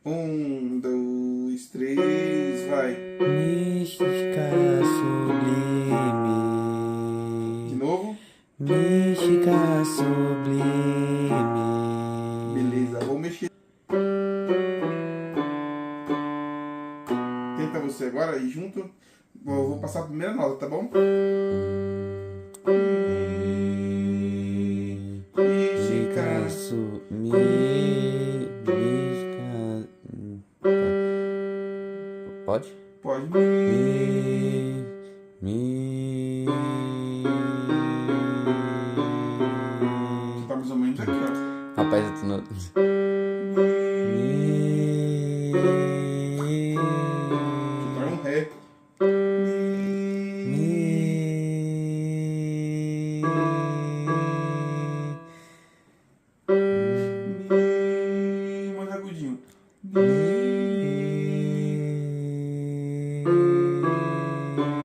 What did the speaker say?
Um, dois, três, vai. Mística De sublime. novo. Mística sublime. Beleza, vou mexer. Tenta você agora ir junto. Eu vou passar a primeira nota, tá bom? Mística Pode? Pode. Tá mais ou menos aqui, ó. Rapaz, eu tô no... Que tá um ré. Mais agudinho.